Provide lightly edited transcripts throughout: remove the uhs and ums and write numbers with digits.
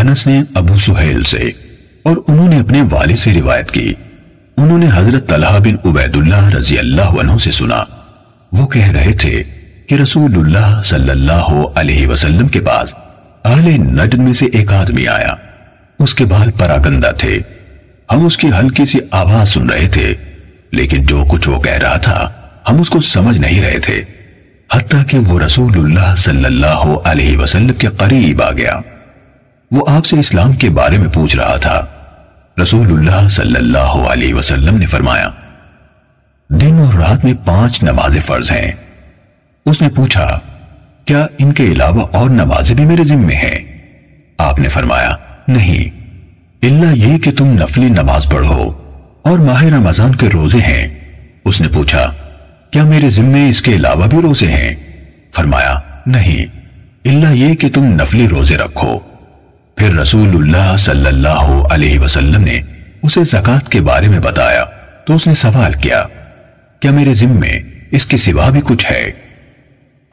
انس نے ابو سہیل سے اور انہوں نے اپنے والد سے روایت کی، انہوں نے حضرت طلحہ بن عبید اللہ رضی اللہ عنہ سے سنا، وہ کہہ رہے تھے کہ رسول اللہ صلی اللہ علیہ وسلم کے پاس اہل نجد میں سے ایک آدمی آیا، اس کے بال پراگندہ تھے، ہم اس کی ہلکی سی آواز سن رہے تھے، لیکن جو کچھ وہ کہہ رہا تھا ہم اس کو سمجھ نہیں رہے تھے، حتیٰ کہ وہ رسول اللہ صلی اللہ علیہ وسلم کے قریب آ گیا۔ وہ آپ سے اسلام کے بارے میں پوچھ رہا تھا۔ رسول اللہ صلی اللہ علیہ وسلم نے فرمایا، دن اور رات میں 5 نمازیں فرض ہیں۔ اس نے پوچھا، کیا ان کے علاوہ اور نمازیں بھی میرے ذمے ہیں؟ آپ نے فرمایا، نہیں، الا یہ کہ تم نفلی نماز پڑھو اور ماہ رمضان کے روزے ہیں۔ اس نے پوچھا، کیا میرے ذمے اس کے علاوہ بھی روزے ہیں؟ فرمایا، نہیں، الا یہ کہ تم نفلی روزے رکھو۔ پھر رسول اللہ صلی اللہ علیہ وسلم نے اسے زکوٰۃ کے بارے میں بتایا تو اس نے سوال کیا، کیا میرے ذمے اس کے سوا بھی کچھ ہے؟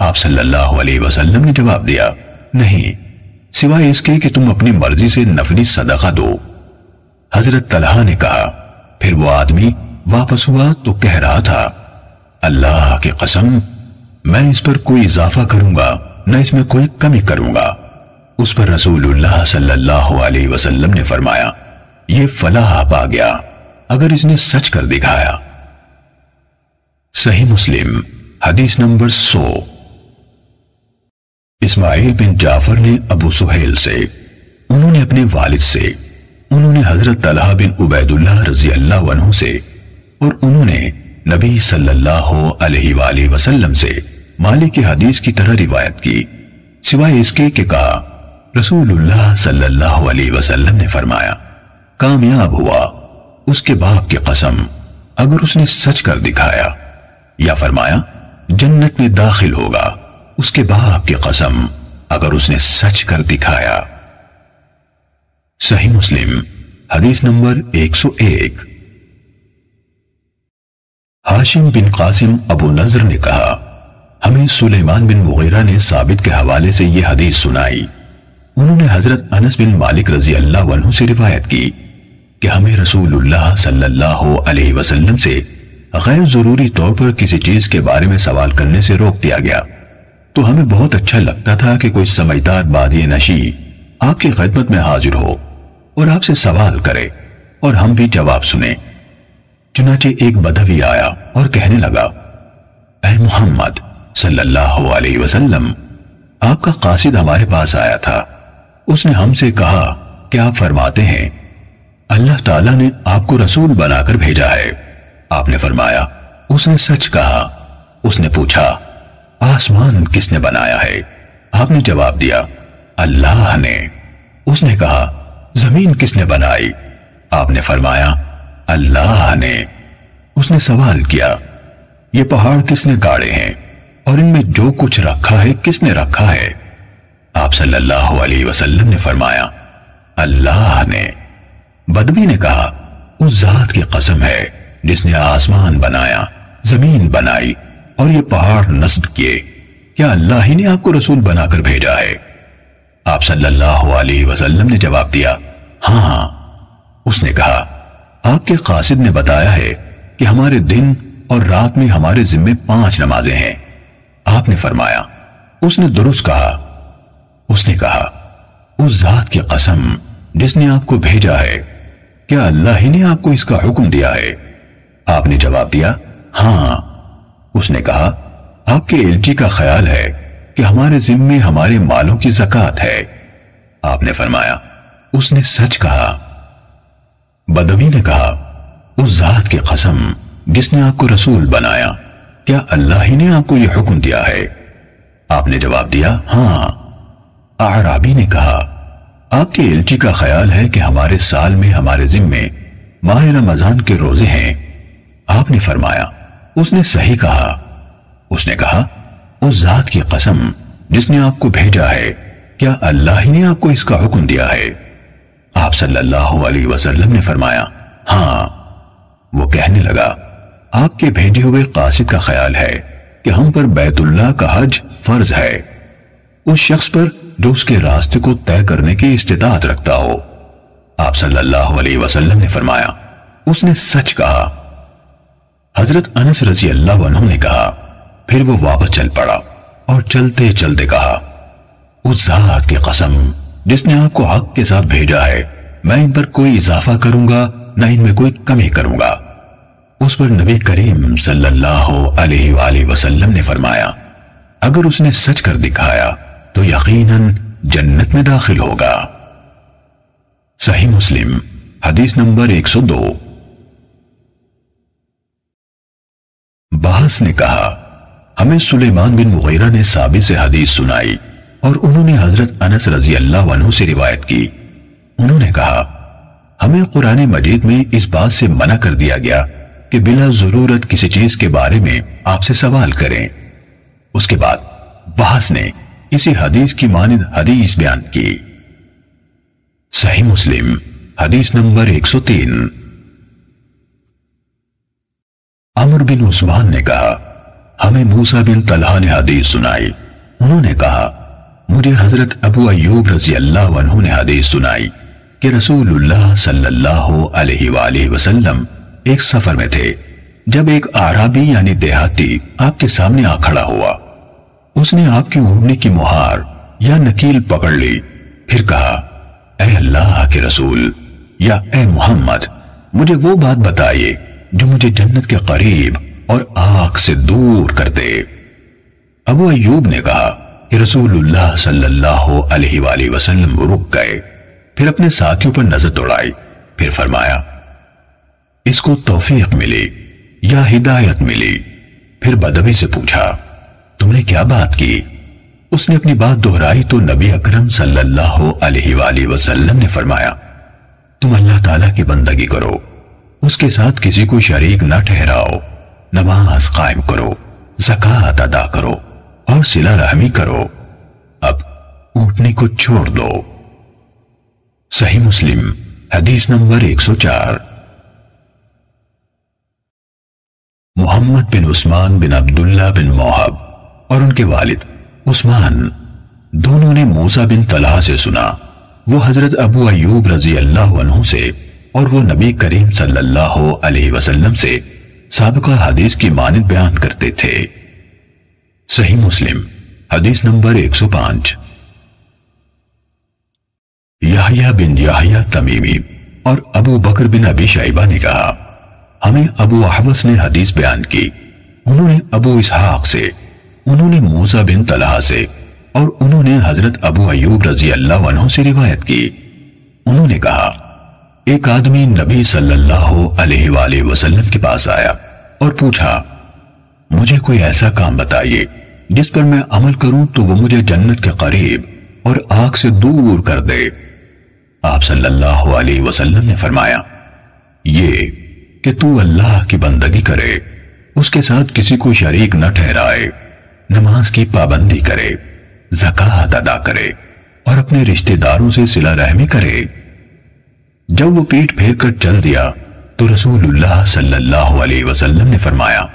آپ صلی اللہ علیہ وسلم نے جواب دیا، نہیں، سوائے اس کے کہ تم اپنی مرضی سے نفلی صدقہ دو۔ حضرت طلحہ نے کہا، پھر وہ آدمی واپس ہوا تو کہہ رہا تھا، اللہ کی قسم، میں اس پر کوئی اضافہ کروں گا نہ اس میں کوئی کمی کروں گا۔ اس پر رسول اللہ صلی اللہ علیہ وسلم نے فرمایا، یہ فلاح پا گیا اگر اس نے سچ کر دکھایا۔ صحیح مسلم حدیث نمبر 100۔ اسماعیل بن جعفر نے ابو سہیل سے، انہوں نے اپنے والد سے، انہوں نے حضرت طلحہ بن عبید اللہ رضی اللہ عنہ سے، اور انہوں نے نبی صلی اللہ علیہ وآلہ وسلم سے مالک کی حدیث کی طرح روایت کی، سوائے اس کے کہ کہا، رسول اللہ صلی اللہ علیہ وسلم نے فرمایا، کامیاب ہوا اس کے باپ کی قسم اگر اس نے سچ کر دکھایا، یا فرمایا جنت میں داخل ہوگا اس کے باپ کی قسم اگر اس نے سچ کر دکھایا۔ صحیح مسلم حدیث نمبر 101۔ ہاشم بن قاسم ابو نضر نے کہا، ہمیں سلیمان بن مغیرہ نے ثابت کے حوالے سے یہ حدیث سنائی، انہوں نے حضرت انس بن مالک رضی اللہ عنہ سے روایت کی کہ ہمیں رسول اللہ صلی اللہ علیہ وسلم سے غیر ضروری طور پر کسی چیز کے بارے میں سوال کرنے سے روک دیا گیا، تو ہمیں بہت اچھا لگتا تھا کہ کوئی سمجھدار بادی نشی آپ کی خدمت میں حاضر ہو اور آپ سے سوال کرے اور ہم بھی جواب سنیں۔ چنانچہ ایک بدوی آیا اور کہنے لگا، اے محمد صلی اللہ علیہ وسلم، آپ کا قاصد ہمارے پاس آیا تھا، اس نے ہم سے کہا کہ آپ فرماتے ہیں اللہ تعالیٰ نے آپ کو رسول بنا کر بھیجا ہے۔ آپ نے فرمایا، اس نے سچ کہا۔ اس نے پوچھا، آسمان کس نے بنایا ہے؟ آپ نے جواب دیا، اللہ نے۔ اس نے کہا، زمین کس نے بنائی؟ آپ نے فرمایا، اللہ نے۔ اس نے سوال کیا، یہ پہاڑ کس نے گاڑے ہیں اور ان میں جو کچھ رکھا ہے کس نے رکھا ہے؟ آپ صلی اللہ علیہ وسلم نے فرمایا، اللہ نے۔ بدوی نے کہا، اس ذات کی قسم ہے جس نے آسمان بنایا، زمین بنائی اور یہ پہاڑ نصب کیے، کیا اللہ ہی نے آپ کو رسول بنا کر بھیجا ہے؟ آپ صلی اللہ علیہ وسلم نے جواب دیا، ہاں۔ اس نے کہا، آپ کے قاصد نے بتایا ہے کہ ہمارے دن اور رات میں ہمارے ذمے 5 نمازیں ہیں۔ آپ نے فرمایا، اس نے درست کہا۔ اس نے کہا، اس ذات کی قسم جس نے آپ کو بھیجا ہے، کیا اللہ ہی نے آپ کو اس کا حکم دیا ہے؟ آپ نے جواب دیا، ہاں۔ اس نے کہا، آپ کے الچی کا خیال ہے کہ ہمارے ذمے ہمارے مالوں کی زکوٰۃ ہے۔ آپ نے فرمایا، اس نے سچ کہا۔ بدوی نے کہا، اس ذات کی قسم جس نے آپ کو رسول بنایا، کیا اللہ ہی نے آپ کو یہ حکم دیا ہے؟ آپ نے جواب دیا، ہاں۔ اعرابی نے کہا، آپ کے الچی کا خیال ہے کہ ہمارے سال میں ہمارے ذمے ماہ رمضان کے روزے ہیں۔ آپ نے فرمایا، اس نے صحیح کہا۔ اس نے کہا، اس ذات کی قسم جس نے آپ کو بھیجا ہے، کیا اللہ ہی نے آپ کو اس کا حکم دیا ہے؟ آپ صلی اللہ علیہ وسلم نے فرمایا، ہاں۔ وہ کہنے لگا، آپ کے بھیجے ہوئے قاصد کا خیال ہے کہ ہم پر بیت اللہ کا حج فرض ہے۔ اس شخص پر جو اس کے راستے کو طے کرنے کی استطاعت رکھتا ہو۔ آپ صلی اللہ علیہ وسلم نے فرمایا، اس نے سچ کہا۔ حضرت انس رضی اللہ عنہ نے کہا، پھر وہ واپس چل پڑا اور چلتے چلتے کہا، اس ذات کی قسم جس نے آپ کو حق کے ساتھ بھیجا ہے، میں ان پر کوئی اضافہ کروں گا نہ ان میں کوئی کمی کروں گا۔ اس پر نبی کریم صلی اللہ علیہ وآلہ وسلم نے فرمایا، اگر اس نے سچ کر دکھایا تو یقیناً جنت میں داخل ہوگا۔ صحیح مسلم حدیث نمبر 102۔ بحث نے کہا، ہمیں سلیمان بن مغیرہ نے ثابت سے حدیث سنائی اور انہوں نے حضرت انس رضی اللہ عنہ سے روایت کی۔ انہوں نے کہا، ہمیں قرآن مجید میں اس بات سے منع کر دیا گیا کہ بلا ضرورت کسی چیز کے بارے میں آپ سے سوال کریں۔ اس کے بعد بحث نے اسی حدیث کی مانند حدیث بیان کی۔ صحیح مسلم حدیث نمبر 103۔ عمر بن عثمان نے کہا، ہمیں موسیٰ بن طلحہ نے حدیث سنائی۔ انہوں نے کہا، مجھے حضرت ابو ایوب رضی اللہ عنہ نے حدیث سنائی کہ رسول اللہ صلی اللہ علیہ وآلہ وسلم ایک سفر میں تھے، جب ایک اعرابی یعنی دیہاتی آپ کے سامنے آ کھڑا ہوا۔ اس نے آپ کی اونٹنی کی مہار یا نکیل پکڑ لی، پھر کہا، اے اللہ کے رسول یا اے محمد، مجھے وہ بات بتائیے جو مجھے جنت کے قریب اور آگ سے دور کر دے۔ ابو ایوب نے کہا کہ رسول اللہ صلی اللہ علیہ وآلہ وسلم رک گئے، پھر اپنے ساتھیوں پر نظر دوڑائی، پھر فرمایا، اس کو توفیق ملی یا ہدایت ملی؟ پھر بدوی سے پوچھا، تم نے کیا بات کی؟ اس نے اپنی بات دہرائی تو نبی اکرم صلی اللہ علیہ وآلہ وسلم نے فرمایا، تم اللہ تعالیٰ کی بندگی کرو، اس کے ساتھ کسی کو شریک نہ ٹھہراؤ، نماز قائم کرو، زکوٰۃ ادا کرو اور صلہ رحمی کرو، اب اونٹنی کو چھوڑ دو۔ صحیح مسلم حدیث نمبر 104۔ محمد بن عثمان بن عبداللہ بن موہب اور ان کے والد عثمان دونوں نے موسیٰ بن طلحہ سے سنا، وہ حضرت ابو ایوب رضی اللہ عنہ سے اور وہ نبی کریم صلی اللہ علیہ وسلم سے سابقہ حدیث کی مانند بیان کرتے تھے۔ صحیح مسلم حدیث نمبر 105۔ یحییٰ بن یحییٰ تمیمی اور ابو بکر بن ابی شیبہ نے کہا، ہمیں ابو احوص نے حدیث بیان کی، انہوں نے ابو اسحاق سے، انہوں نے موسیٰ بن طلحہ سے اور انہوں نے حضرت ابو ایوب رضی اللہ عنہ سے روایت کی۔ انہوں نے کہا، ایک آدمی نبی صلی اللہ علیہ وآلہ وسلم کے پاس آیا اور پوچھا، مجھے کوئی ایسا کام بتائیے جس پر میں عمل کروں تو وہ مجھے جنت کے قریب اور آگ سے دور کر دے۔ آپ صلی اللہ علیہ وسلم نے فرمایا، یہ کہ تو اللہ کی بندگی کرے، اس کے ساتھ کسی کو شریک نہ ٹھہرائے، نماز کی پابندی کرے، زکوٰۃ ادا کرے اور اپنے رشتہ داروں سے صلہ رحمی کرے۔ جب وہ پیٹھ پھیر کر چل دیا تو رسول اللہ صلی اللہ علیہ وسلم نے فرمایا،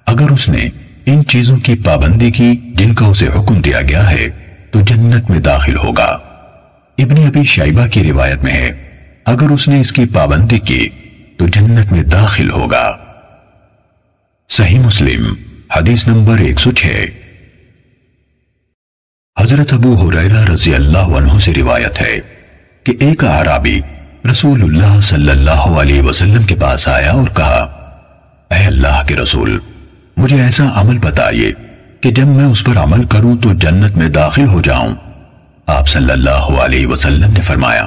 اگر اس نے ان چیزوں کی پابندی کی جن کا اسے حکم دیا گیا ہے تو جنت میں داخل ہوگا۔ ابن ابی شیبہ کی روایت میں ہے، اگر اس نے اس کی پابندی کی تو جنت میں داخل ہوگا۔ صحیح مسلم حدیث نمبر 106۔ حضرت ابو ہریرہ رضی اللہ عنہ سے روایت ہے کہ ایک اعرابی رسول اللہ صلی اللہ علیہ وسلم کے پاس آیا اور کہا، اے اللہ کے رسول، مجھے ایسا عمل بتائیے کہ جب میں اس پر عمل کروں تو جنت میں داخل ہو جاؤں۔ آپ صلی اللہ علیہ وسلم نے فرمایا،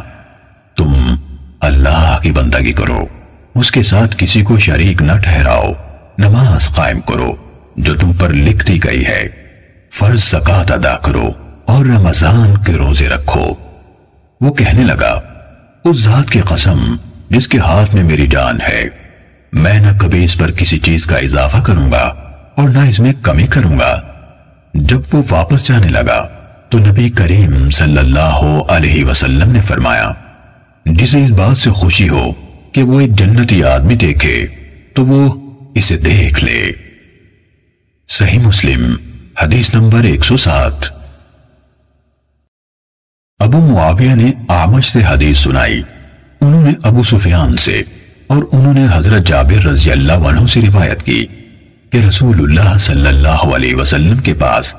تم اللہ کی بندگی کرو، اس کے ساتھ کسی کو شریک نہ ٹھہراؤ، نماز قائم کرو جو تم پر لکھ دی گئی ہے، فرض زکوٰۃ ادا کرو اور رمضان کے روزے رکھو۔ وہ کہنے لگا، اس ذات کی قسم جس کے ہاتھ میں میری جان ہے، میں نہ کبھی اس پر کسی چیز کا اضافہ کروں گا اور نہ اس میں کمی کروں گا۔ جب وہ واپس جانے لگا تو نبی کریم صلی اللہ علیہ وسلم نے فرمایا، جسے اس بات سے خوشی ہو کہ وہ ایک جنتی آدمی دیکھے تو وہ اسے دیکھ لے۔ صحیح مسلم حدیث نمبر 107۔ ابو معاویہ نے اعمش سے حدیث سنائی، انہوں نے ابو سفیان سے، اور انہوں نے حضرت جابر رضی اللہ عنہ سے روایت کی کہ رسول اللہ صلی اللہ علیہ وسلم کے پاس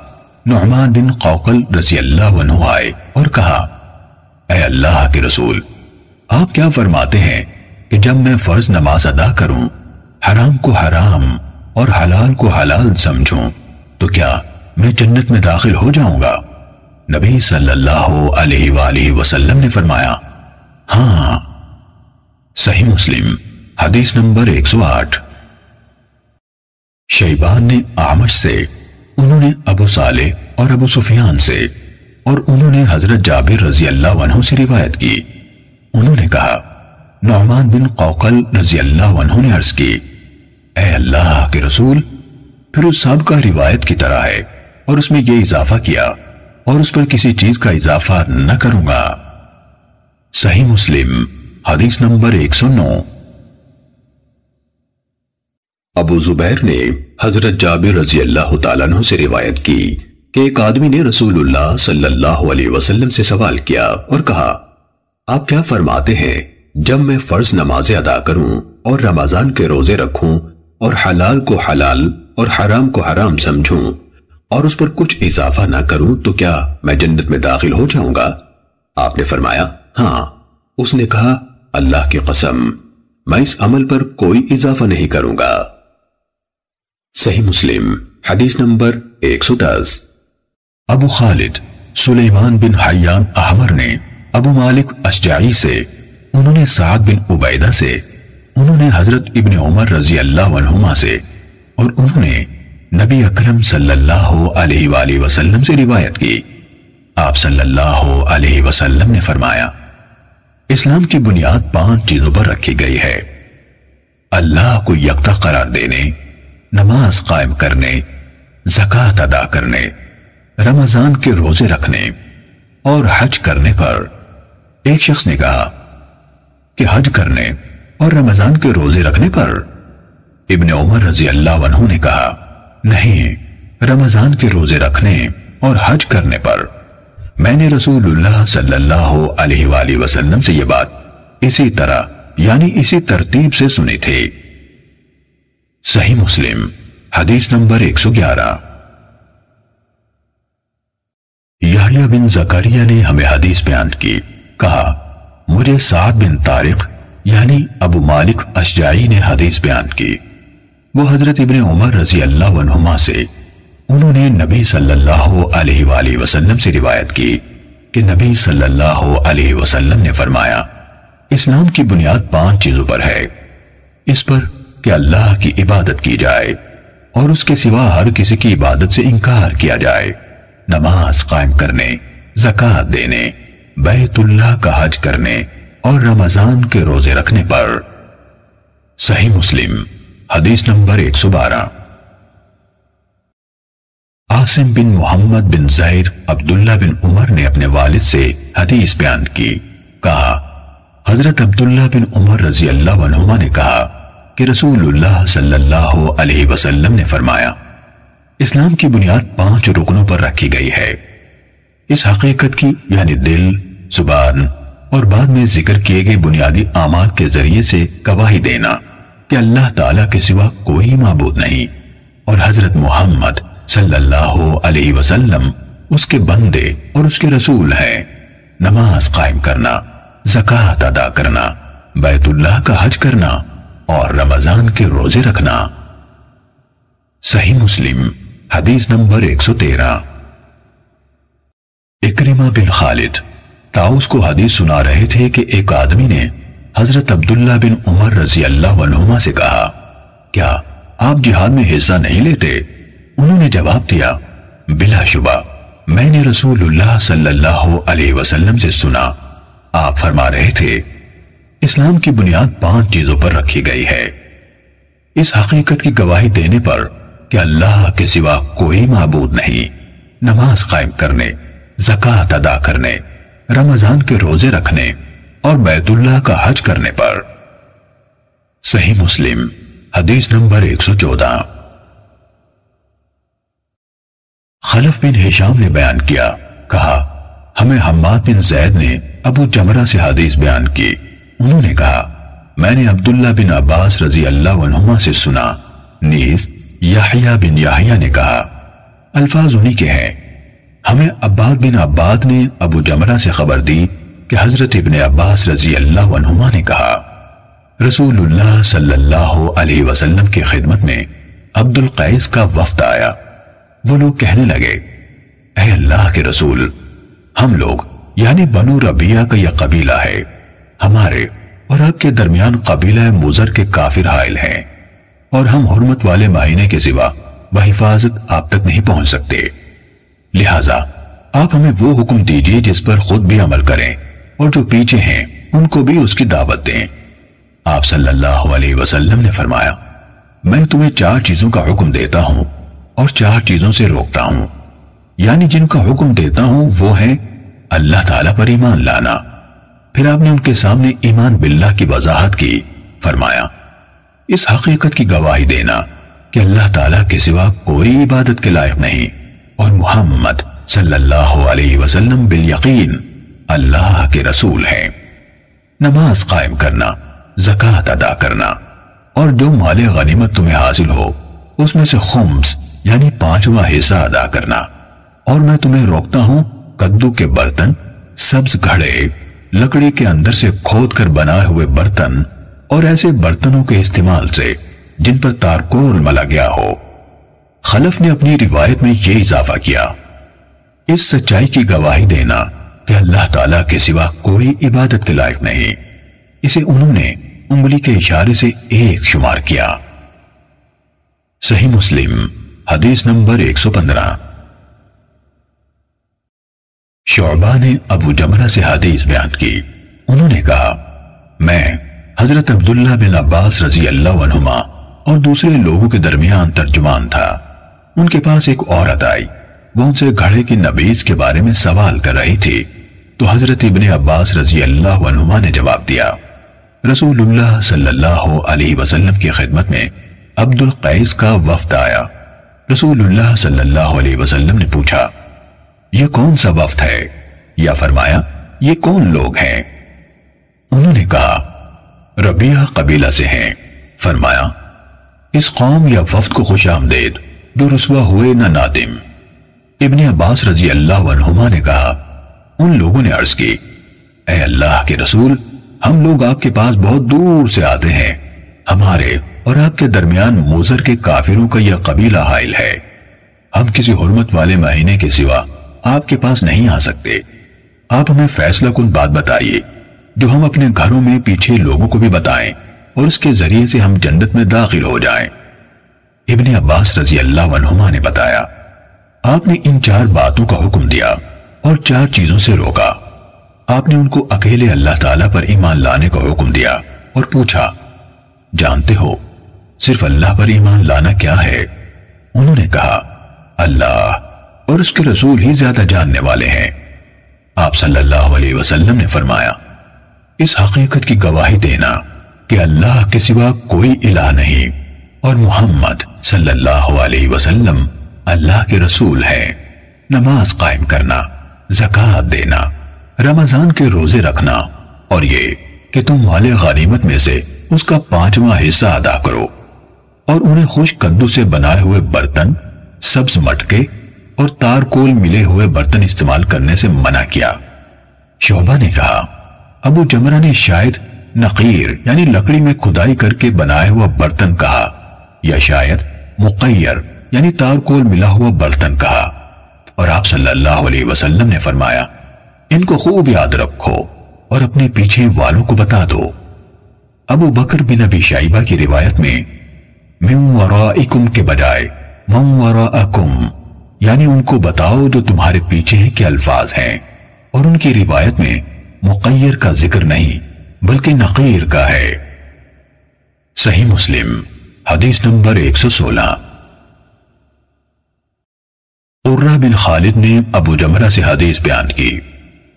نعمان بن قوقل رضی اللہ عنہ آئے اور کہا، اے اللہ کے رسول، آپ کیا فرماتے ہیں کہ جب میں فرض نماز ادا کروں، حرام کو حرام اور حلال کو حلال سمجھوں، تو کیا میں جنت میں داخل ہو جاؤں گا؟ نبی صلی اللہ علیہ وآلہ وسلم نے فرمایا، ہاں۔ صحیح مسلم حدیث نمبر 108۔ شیبان نے اعمش سے، انہوں نے ابو صالح اور ابو سفیان سے، اور انہوں نے حضرت جابر رضی اللہ عنہ سے روایت کی، انہوں نے کہا، نعمان بن قوقل رضی اللہ عنہ نے عرض کی، اے اللہ کے رسول، پھر اس سب کا روایت کی طرح ہے اور اس میں یہ اضافہ کیا اور اس پر کسی چیز کا اضافہ نہ کروں گا۔ صحیح مسلم حدیث نمبر 109۔ ابو زبیر نے حضرت جابر رضی اللہ تعالیٰ عنہ سے روایت کی کہ ایک آدمی نے رسول اللہ صلی اللہ علیہ وسلم سے سوال کیا اور کہا، آپ کیا فرماتے ہیں جب میں فرض نمازیں ادا کروں اور رمضان کے روزے رکھوں اور حلال کو حلال اور حرام کو حرام سمجھوں اور اس پر کچھ اضافہ نہ کروں تو کیا میں جنت میں داخل ہو جاؤں گا؟ آپ نے فرمایا، ہاں۔ اس نے کہا، اللہ کی قسم، میں اس عمل پر کوئی اضافہ نہیں کروں گا۔ صحیح مسلم حدیث نمبر 110۔ ابو خالد سلیمان بن حیان احمر نے ابو مالک اشجعی سے، انہوں نے سعد بن عبیدہ سے، انہوں نے حضرت ابن عمر رضی اللہ عنہما سے، اور انہوں نے نبی اکرم صلی اللہ علیہ وآلہ وسلم سے روایت کی، آپ صلی اللہ علیہ وسلم نے فرمایا، اسلام کی بنیاد 5 چیزوں پر رکھی گئی ہے، اللہ کو یکتا قرار دینے، نماز قائم کرنے، زکوٰۃ ادا کرنے، رمضان کے روزے رکھنے اور حج کرنے پر۔ ایک شخص نے کہا کہ حج کرنے اور رمضان کے روزے رکھنے پر؟ ابن عمر رضی اللہ عنہ نے کہا، نہیں، رمضان کے روزے رکھنے اور حج کرنے پر۔ میں نے رسول اللہ صلی اللہ علیہ وآلہ وسلم سے یہ بات اسی طرح یعنی اسی ترتیب سے سنی تھی۔ صحیح مسلم حدیث نمبر 111۔ یحییٰ بن زکریا نے ہمیں حدیث بیان کی، کہا، مجھے سعد بن طارق یعنی ابو مالک اشجعی نے حدیث بیان کی، وہ حضرت ابن عمر رضی اللہ عنہما سے، انہوں نے نبی صلی اللہ علیہ وآلہ وسلم سے روایت کی کہ نبی صلی اللہ علیہ وسلم نے فرمایا، اسلام کی بنیاد 5 چیزوں پر ہے، اس پر کہ اللہ کی عبادت کی جائے اور اس کے سوا ہر کسی کی عبادت سے انکار کیا جائے، نماز قائم کرنے، زکوٰۃ دینے، بیت اللہ کا حج کرنے اور رمضان کے روزے رکھنے پر۔ صحیح مسلم حدیث نمبر 112۔ عاصم بن محمد بن زید عبداللہ بن عمر نے اپنے والد سے حدیث بیان کی، کہا، حضرت عبداللہ بن عمر رضی اللہ عنہما نے کہا کہ رسول اللہ صلی اللہ علیہ وسلم نے فرمایا، اسلام کی بنیاد 5 رکنوں پر رکھی گئی ہے، اس حقیقت کی یعنی دل، زبان اور بعد میں ذکر کیے گئے بنیادی اعمال کے ذریعے سے گواہی دینا کہ اللہ تعالیٰ کے سوا کوئی معبود نہیں اور حضرت محمد صلی اللہ علیہ وسلم اس کے بندے اور اس کے رسول ہیں، نماز قائم کرنا، زکوٰۃ ادا کرنا، بیت اللہ کا حج کرنا اور رمضان کے روزے رکھنا۔ صحیح مسلم حدیث نمبر 113۔ اکرمہ بن خالد طاؤس کو حدیث سنا رہے تھے کہ ایک آدمی نے حضرت عبداللہ بن عمر رضی اللہ عنہما سے کہا، کیا آپ جہاد میں حصہ نہیں لیتے؟ انہوں نے جواب دیا، بلا شبہ میں نے رسول اللہ صلی اللہ علیہ وسلم سے سنا، آپ فرما رہے تھے، اسلام کی بنیاد 5 چیزوں پر رکھی گئی ہے، اس حقیقت کی گواہی دینے پر کہ اللہ کے سوا کوئی معبود نہیں، نماز قائم کرنے، زکوٰۃ ادا کرنے، رمضان کے روزے رکھنے اور بیت اللہ کا حج کرنے پر۔ صحیح مسلم حدیث نمبر 114۔ خلف بن ہشام نے بیان کیا، کہا، ہمیں حماد بن زید نے ابو جمرہ سے حدیث بیان کی. انہوں نے کہا میں نے عبداللہ بن عباس رضی اللہ عنہما سے سنا. نیز یحییٰ بن یحییٰ نے کہا. الفاظ انہی کے ہیں. ہمیں عباد بن عباد نے ابو جمرہ سے خبر دی کہ حضرت ابن عباس رضی اللہ عنہما نے کہا رسول اللہ صلی اللہ علیہ وسلم کی خدمت میں عبد القیس کا وفد آیا. وہ لوگ کہنے لگے اے اللہ کے رسول، ہم لوگ یعنی بنو ربیہ کا یہ قبیلہ ہے، ہمارے اور آپ کے درمیان قبیلہ مضر کے کافر حائل ہیں، اور ہم حرمت والے مہینے کے سوا بحفاظت آپ تک نہیں پہنچ سکتے. لہٰذا آپ ہمیں وہ حکم دیجیے جس پر خود بھی عمل کریں اور جو پیچھے ہیں ان کو بھی اس کی دعوت دیں. آپ صلی اللہ علیہ وسلم نے فرمایا میں تمہیں 4 چیزوں کا حکم دیتا ہوں اور 4 چیزوں سے روکتا ہوں. یعنی جن کا حکم دیتا ہوں وہ ہے اللہ تعالیٰ پر ایمان لانا. پھر آپ نے ان کے سامنے ایمان باللہ کی وضاحت کی. فرمایا اس حقیقت کی گواہی دینا کہ اللہ تعالیٰ کے سوا کوئی عبادت کے لائق نہیں اور محمد صلی اللہ علیہ وسلم بالیقین اللہ کے رسول ہیں. نماز قائم کرنا، زکوٰۃ ادا کرنا، اور جو مال غنیمت تمہیں حاصل ہو اس میں سے خمس یعنی 5واں حصہ ادا کرنا. اور میں تمہیں روکتا ہوں کدو کے برتن، سبز گھڑے، لکڑی کے اندر سے کھود کر بنائے ہوئے برتن اور ایسے برتنوں کے استعمال سے جن پر تارکول ملا گیا ہو. خلف نے اپنی روایت میں یہ اضافہ کیا اس سچائی کی گواہی دینا کہ اللہ تعالیٰ کے سوا کوئی عبادت کے لائق نہیں. اسے انہوں نے انگلی کے اشارے سے 1 شمار کیا. صحیح مسلم حدیث نمبر 115. شعبہ نے ابو جمرہ سے حدیث بیان کی. انہوں نے کہا میں حضرت عبداللہ بن عباس رضی اللہ عنہما اور دوسرے لوگوں کے درمیان ترجمان تھا. ان کے پاس ایک عورت آئی. وہ ان سے گھڑے کی نبیذ کے بارے میں سوال کر رہی تھی تو حضرت ابن عباس رضی اللہ عنہما نے جواب دیا رسول اللہ صلی اللہ علیہ وسلم کی خدمت میں عبد القیس کا وفد آیا. رسول اللہ صلی اللہ علیہ وسلم نے پوچھا یہ کون سا وفد ہے یا فرمایا یہ کون لوگ ہیں؟ انہوں نے کہا ربیہ قبیلہ سے ہیں. فرمایا اس قوم یا وفد کو خوش آمدید جو رسوا ہوئے نہ نادم. ابن عباس رضی اللہ عنہما نے کہا ان لوگوں نے عرض کی اے اللہ کے رسول، ہم لوگ آپ کے پاس بہت دور سے آتے ہیں. ہمارے اور آپ کے درمیان مضر کے کافروں کا یہ قبیلہ حائل ہے. ہم کسی حرمت والے مہینے کے سوا آپ کے پاس نہیں آ سکتے. آپ ہمیں فیصلہ کن بات بتائیے جو ہم اپنے گھروں میں پیچھے لوگوں کو بھی بتائیں اور اس کے ذریعے سے ہم جنت میں داخل ہو جائیں. ابن عباس رضی اللہ عنہما نے بتایا آپ نے ان 4 باتوں کا حکم دیا اور 4 چیزوں سے روکا. آپ نے ان کو اکیلے اللہ تعالیٰ پر ایمان لانے کا حکم دیا اور پوچھا جانتے ہو صرف اللہ پر ایمان لانا کیا ہے؟ انہوں نے کہا اللہ اور اس کے رسول ہی زیادہ جاننے والے ہیں. آپ صلی اللہ علیہ وسلم نے فرمایا اس حقیقت کی گواہی دینا کہ اللہ کے سوا کوئی الہ نہیں اور محمد صلی اللہ علیہ وسلم اللہ کے رسول ہے. نماز قائم کرنا، زکوٰۃ دینا، رمضان کے روزے رکھنا اور یہ کہ تم مال غنیمت میں سے اس کا 5واں حصہ ادا کرو اور انہیں خشک کدو سے بنائے ہوئے برتن، سبز مٹکے اور تارکول ملے ہوئے برتن استعمال کرنے سے منع کیا. شعبہ نے کہا ابو جمرہ نے شاید نقیر یعنی لکڑی میں کھدائی کر کے بنائے ہوا برتن کہا یا شاید مقیر یعنی تارکول ملا ہوا برتن کہا. اور آپ صلی اللہ علیہ وسلم نے فرمایا ان کو خوب یاد رکھو اور اپنے پیچھے والوں کو بتا دو. ابو بکر بن ابی شیبہ کی روایت میں من ورائکم کے بجائے من وراءکم یعنی ان کو بتاؤ جو تمہارے پیچھے کے الفاظ ہیں، اور ان کی روایت میں مقیر کا ذکر نہیں بلکہ نقیر کا ہے. صحیح مسلم حدیث نمبر 116. قرہ بن خالد نے ابو جمرہ سے حدیث بیان کی.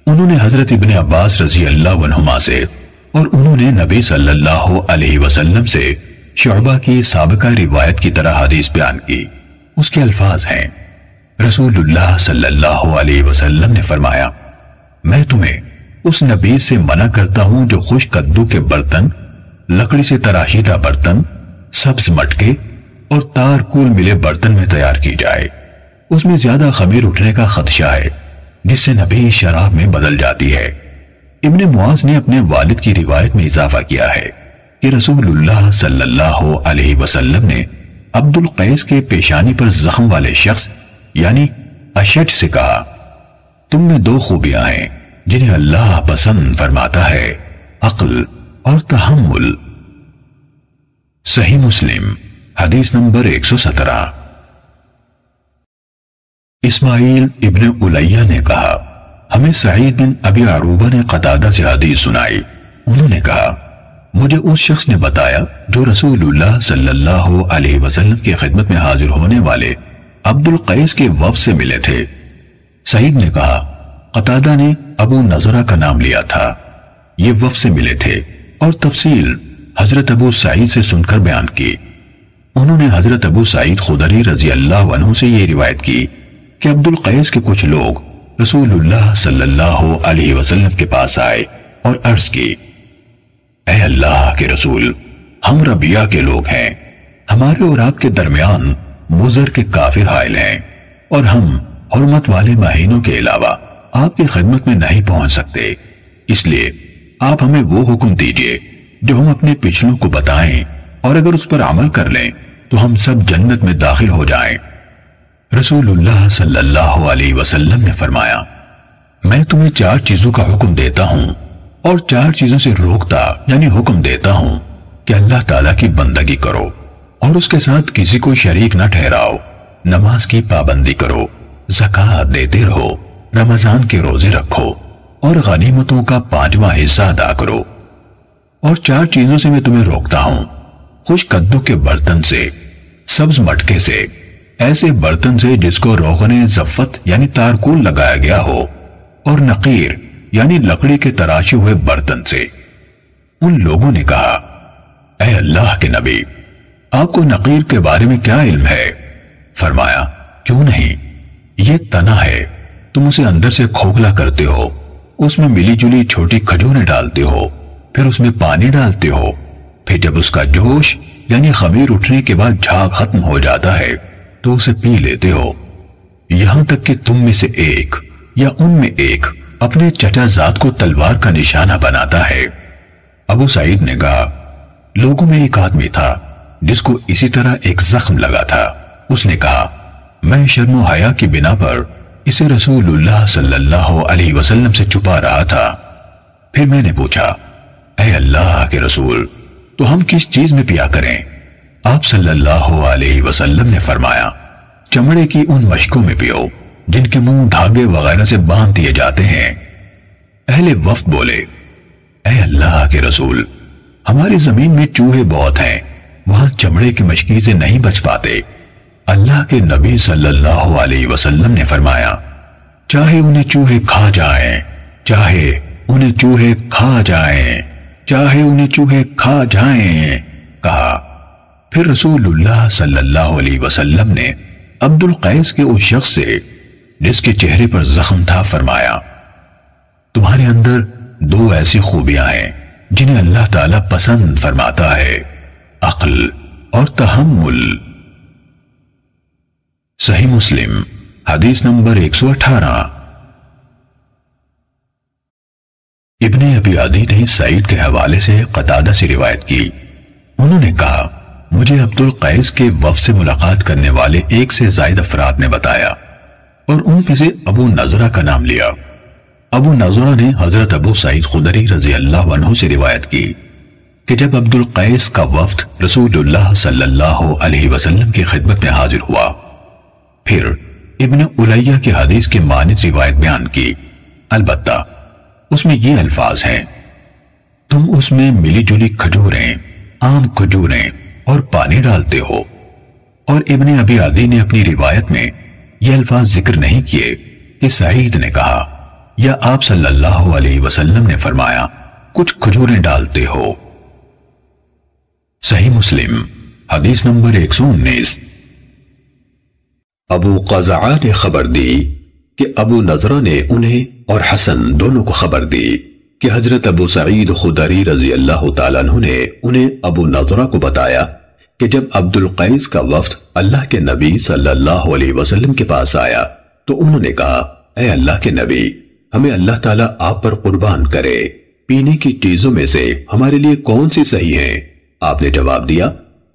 انہوں نے حضرت ابن عباس رضی اللہ عنہما سے اور انہوں نے نبی صلی اللہ علیہ وسلم سے شعبہ کی سابقہ روایت کی طرح حدیث بیان کی. اس کے الفاظ ہیں رسول اللہ صلی اللہ علیہ وسلم نے فرمایا میں تمہیں اس نبیذ سے منع کرتا ہوں جو خشک کدو کے برتن، لکڑی سے تراشیدہ برتن، سبز مٹکے اور تار کول ملے برتن میں تیار کی جائے۔ اس میں زیادہ خمیر اٹھنے کا خدشہ ہے جس سے نبیذ شراب میں بدل جاتی ہے۔ ابن معاذ نے اپنے والد کی روایت میں اضافہ کیا ہے کہ رسول اللہ صلی اللہ علیہ وسلم نے عبد القیس کے پیشانی پر زخم والے شخص یعنی اشج سے کہا، تم میں دو خوبیاں ہیں جنہیں اللہ پسند فرماتا ہے، عقل اور تحمل۔ صحیح مسلم حدیث نمبر 117۔ اسماعیل ابن علیہ نے کہا، ہمیں سعید بن ابی عروبہ نے قتادہ سے حدیث سنائی۔ انہوں نے کہا، مجھے اس شخص نے بتایا جو رسول اللہ صلی اللہ علیہ وسلم کی خدمت میں حاضر ہونے والے عبد القیس کے وفد سے ملے تھے۔ سعید نے کہا، قتادہ نے ابو نضرہ کا نام لیا تھا، یہ وفد سے ملے تھے، اور تفصیل حضرت ابو سعید سے سن کر بیان کی۔ انہوں نے حضرت ابو سعید خدری رضی اللہ عنہ سے یہ روایت کی کہ عبد القیس کے کچھ لوگ رسول اللہ صلی اللہ علیہ وسلم کے پاس آئے اور عرض کی، اے اللہ کے رسول، ہم ربیہ کے لوگ ہیں، ہمارے اور آپ کے درمیان مضر کے کافر حائل ہیں، اور ہم حرمت والے مہینوں کے علاوہ آپ کی خدمت میں نہیں پہنچ سکتے، اس لیے آپ ہمیں وہ حکم دیجئے جو ہم اپنے پچھلوں کو بتائیں، اور اگر اس پر عمل کر لیں تو ہم سب جنت میں داخل ہو جائیں۔ رسول اللہ صلی اللہ علیہ وسلم نے فرمایا، میں تمہیں 4 چیزوں کا حکم دیتا ہوں اور 4 چیزوں سے روکتا یعنی حکم دیتا ہوں کہ اللہ تعالیٰ کی بندگی کرو اور اس کے ساتھ کسی کو شریک نہ ٹھہراؤ، نماز کی پابندی کرو، زکوٰۃ دیتے رہو، رمضان کے روزے رکھو اور غنیمتوں کا 5واں حصہ ادا کرو۔ اور 4 چیزوں سے میں تمہیں روکتا ہوں، خشک کدو کے برتن سے، سبز مٹکے سے، ایسے برتن سے جس کو روغن زفت یعنی تارکول لگایا گیا ہو، اور نقیر یعنی لکڑی کے تراشے ہوئے برتن سے۔ ان لوگوں نے کہا، اے اللہ کے نبی، آپ کو نقیر کے بارے میں کیا علم ہے؟ فرمایا، کیوں نہیں، یہ تنا ہے، تم اسے اندر سے کھوکھلا کرتے ہو، اس میں ملی جلی چھوٹی کھجوریں ڈالتے ہو، پھر اس میں پانی ڈالتے ہو، پھر جب اس کا جوش یعنی خمیر اٹھنے کے بعد جھاگ ختم ہو جاتا ہے تو اسے پی لیتے ہو، یہاں تک کہ تم میں سے ایک یا ان میں ایک اپنے چچا زاد کو تلوار کا نشانہ بناتا ہے۔ ابو سعید نے کہا، لوگوں میں ایک آدمی تھا جس کو اسی طرح ایک زخم لگا تھا، اس نے کہا، میں شرم و حیا کی بنا پر اسے رسول اللہ صلی اللہ علیہ وسلم سے چھپا رہا تھا۔ پھر میں نے پوچھا، اے اللہ کے رسول، تو ہم کس چیز میں پیا کریں؟ آپ صلی اللہ علیہ وسلم نے فرمایا، چمڑے کی ان مشکوں میں پیو جن کے منہ دھاگے وغیرہ سے باندھ دیے جاتے ہیں۔ اہل وفد بولے، اے اللہ کے رسول، ہماری زمین میں چوہے بہت ہیں، وہاں چمڑے کی مشکی سے نہیں بچ پاتے۔ اللہ کے نبی صلی اللہ علیہ وسلم نے فرمایا، چاہے انہیں چوہے کھا جائیں، چاہے انہیں چوہے کھا جائیں، چاہے انہیں چوہے کھا جائیں، کہا۔ پھر رسول اللہ صلی اللہ علیہ وسلم نے عبد القیس کے اس شخص سے جس کے چہرے پر زخم تھا فرمایا، تمہارے اندر 2 ایسی خوبیاں ہیں جنہیں اللہ تعالیٰ پسند فرماتا ہے، عقل اور تحمل۔ صحیح مسلم حدیث نمبر 118۔ ابن ابی عدی نے سعید کے حوالے سے قتادہ سے روایت کی، انہوں نے کہا، مجھے عبد القیس کے وفد سے ملاقات کرنے والے 1 سے زائد افراد نے بتایا اور ان میں سے ابو نضرہ کا نام لیا۔ ابو نضرہ نے حضرت ابو سعید خدری رضی اللہ عنہ سے روایت کی کہ جب عبد القیس کا وفد رسول اللہ صلی اللہ علیہ وسلم کی خدمت میں حاضر ہوا، پھر ابن علیہ کی حدیث کے مانند روایت بیان کی، البتہ اس میں یہ الفاظ ہیں، تم اس میں ملی جلی کھجوریں، عام کھجوریں اور پانی ڈالتے ہو۔ اور ابن ابی عدی نے اپنی روایت میں یہ الفاظ ذکر نہیں کیے کہ سعید نے کہا یا آپ صلی اللہ علیہ وسلم نے فرمایا کچھ کھجوریں ڈالتے ہو۔ صحیح مسلم حدیث نمبر 119۔ ابو قزعہ نے خبر دی کہ ابو نضرہ نے انہیں اور حسن دونوں کو خبر دی کہ حضرت ابو سعید خدری رضی اللہ تعالیٰ عنہ نے انہیں ابو نضرہ کو بتایا کہ جب عبد القیس کا وفد اللہ کے نبی صلی اللہ علیہ وسلم کے پاس آیا تو انہوں نے کہا، اے اللہ کے نبی، ہمیں اللہ تعالیٰ آپ پر قربان کرے، پینے کی چیزوں میں سے ہمارے لیے کون سی صحیح ہیں؟ آپ نے جواب دیا،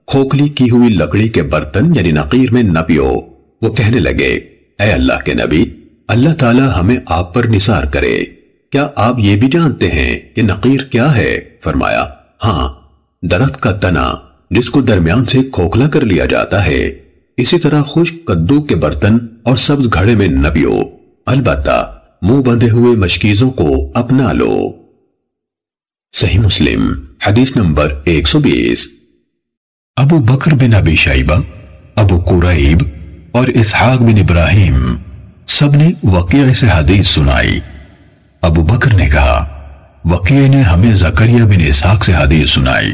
کھوکھلی کی ہوئی لکڑی کے برتن یعنی نقیر میں نہ پیو۔ وہ کہنے لگے، اے اللہ کے نبی، اللہ تعالیٰ ہمیں آپ پر نثار کرے، کیا آپ یہ بھی جانتے ہیں کہ نقیر کیا ہے؟ فرمایا، ہاں، درخت کا تنا جس کو درمیان سے کھوکھلا کر لیا جاتا ہے۔ اسی طرح خشک کدو کے برتن اور سبز گھڑے میں نہ پیو، البتہ منہ بندھے ہوئے مشکیزوں کو اپنا لو۔ صحیح مسلم حدیث نمبر 120۔ ابو بکر بن ابی شیبہ، ابو قریب اور اسحاق بن ابراہیم سب نے وقیع سے حدیث سنائی۔ ابو بکر نے کہا، وقیع نے ہمیں زکریا بن اسحاق سے حدیث سنائی۔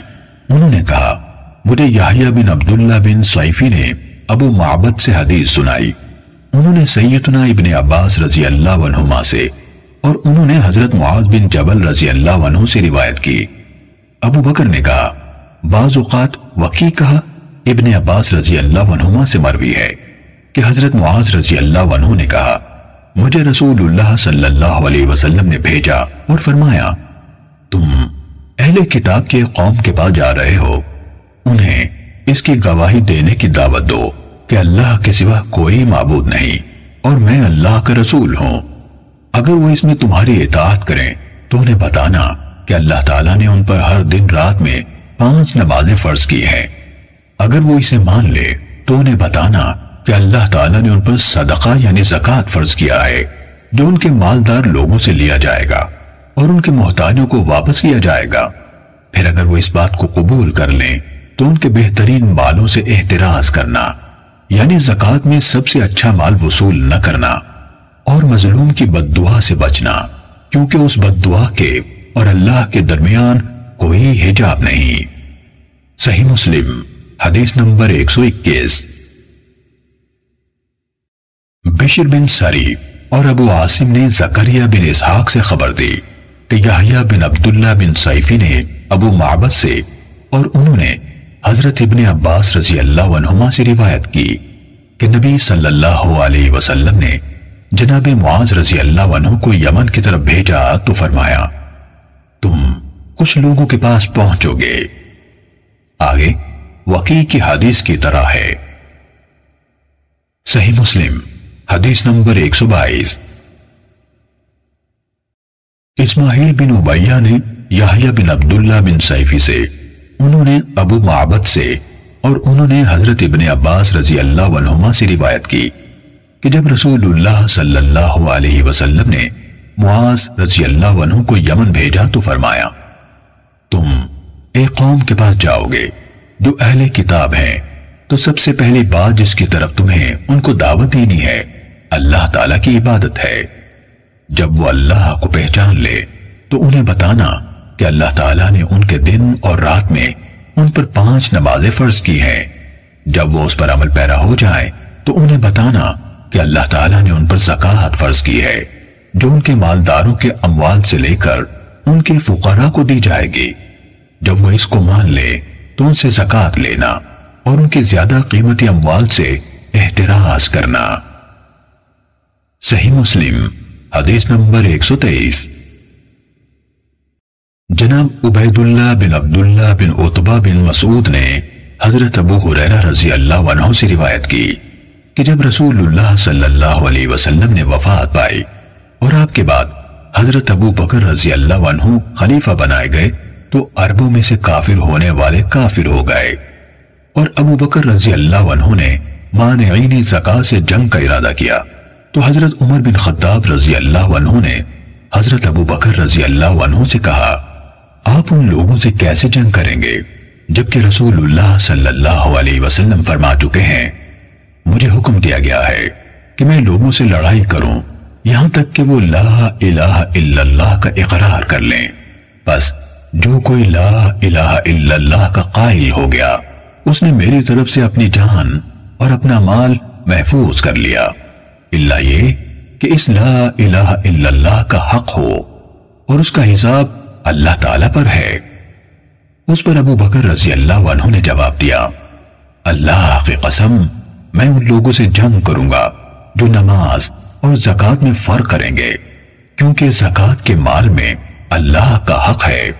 انہوں نے کہا، مجھے یحییٰ بن عبداللہ بن صیفی نے ابو معبد سے حدیث سنائی۔ انہوں نے سیدنا ابن عباس رضی اللہ عنہما سے اور انہوں نے حضرت معاذ بن جبل رضی اللہ عنہ سے روایت کی۔ ابو بکر نے کہا، بعض اوقات وقیع کہا ابن عباس رضی اللہ عنہما سے مروی ہے کہ حضرت معاذ رضی اللہ عنہ نے کہا، مجھے رسول اللہ صلی اللہ علیہ وسلم نے بھیجا اور فرمایا، تم اہل کتاب کے قوم کے پاس جا رہے ہو، انہیں اس کی گواہی دینے کی دعوت دو کہ اللہ کے سوا کوئی معبود نہیں اور میں اللہ کا رسول ہوں۔ اگر وہ اس میں تمہاری اطاعت کریں تو انہیں بتانا کہ اللہ تعالیٰ نے ان پر ہر دن رات میں 5 نمازیں فرض کی ہیں۔ اگر وہ اسے مان لے تو انہیں بتانا کہ اللہ تعالیٰ نے ان پر صدقہ یعنی زکوٰۃ فرض کیا ہے جو ان کے مالدار لوگوں سے لیا جائے گا اور ان کے محتاجوں کو واپس کیا جائے گا۔ پھر اگر وہ اس بات کو قبول کر لیں تو ان کے بہترین مالوں سے احتراز کرنا، یعنی زکوٰۃ میں سب سے اچھا مال وصول نہ کرنا، اور مظلوم کی بد دعا سے بچنا، کیونکہ اس بد دعا کے اور اللہ کے درمیان کوئی حجاب نہیں۔ صحیح مسلم حدیث نمبر 121۔ بشر بن سری اور ابو عاصم نے زکریا بن اسحاق سے خبر دی کہ یحییٰ بن عبداللہ بن صیفی نے ابو معبد سے اور انہوں نے حضرت ابن عباس رضی اللہ عنہما سے روایت کی کہ نبی صلی اللہ علیہ وسلم نے جناب معاذ رضی اللہ عنہ کو یمن کی طرف بھیجا تو فرمایا، تم کچھ لوگوں کے پاس پہنچو گے۔ آگے وقیع کی حدیث کی طرح ہے۔ صحیح مسلم حدیث نمبر 122۔ اسماعیل بن عبیہ نے یحییٰ بن عبداللہ بن صیفی سے، انہوں نے ابو معبد سے اور انہوں نے حضرت ابن عباس رضی اللہ عنہما سے روایت کی کہ جب رسول اللہ صلی اللہ علیہ وسلم نے معاذ رضی اللہ عنہ کو یمن بھیجا تو فرمایا، تم ایک قوم کے پاس جاؤ گے جو اہل کتاب ہیں، تو سب سے پہلی بات جس کی طرف تمہیں ان کو دعوت دینی ہے اللہ تعالیٰ کی عبادت ہے۔ جب وہ اللہ کو پہچان لے تو انہیں بتانا کہ اللہ تعالیٰ نے ان کے دن اور رات میں ان پر 5 نمازیں فرض کی ہیں۔ جب وہ اس پر عمل پیرا ہو جائیں تو انہیں بتانا کہ اللہ تعالیٰ نے ان پر زکوٰۃ فرض کی ہے جو ان کے مالداروں کے اموال سے لے کر ان کے فقراء کو دی جائے گی۔ جب وہ اس کو مان لے تو ان سے زکوٰۃ لینا اور ان کے زیادہ قیمتی اموال سے احتراز کرنا۔ صحیح مسلم حدیث نمبر 123۔ جناب عبید اللہ بن عبداللہ بن عتبہ بن مسعود نے حضرت ابو ہریرہ رضی اللہ عنہ سے روایت کی کہ جب رسول اللہ صلی اللہ علیہ وسلم نے وفات پائی اور آپ کے بعد حضرت ابو بکر رضی اللہ عنہ خلیفہ بنائے گئے تو عربوں میں سے کافر ہونے والے کافر ہو گئے، اور ابو بکر رضی اللہ عنہ نے مانعین زکوٰۃ سے جنگ کا ارادہ کیا تو حضرت عمر بن خطاب رضی اللہ عنہ نے حضرت ابو بکر رضی اللہ عنہ سے کہا، آپ ان لوگوں سے کیسے جنگ کریں گے جبکہ رسول اللہ صلی اللہ علیہ وسلم فرما چکے ہیں، مجھے حکم دیا گیا ہے کہ میں لوگوں سے لڑائی کروں یہاں تک کہ وہ لا الہ الا اللہ کا اقرار کر لیں۔ بس جو کوئی لا الہ الا اللہ کا قائل ہو گیا اس نے میری طرف سے اپنی جان اور اپنا مال محفوظ کر لیا، الا یہ کہ اس لا الہ الا اللہ کا حق ہو اور اس کا حساب اللہ تعالی پر ہے۔ اس پر ابو بکر رضی اللہ عنہ نے جواب دیا، اللہ کی قسم میں ان لوگوں سے جنگ کروں گا جو نماز اور زکوٰۃ میں فرق کریں گے، کیونکہ زکوٰۃ کے مال میں اللہ کا حق ہے۔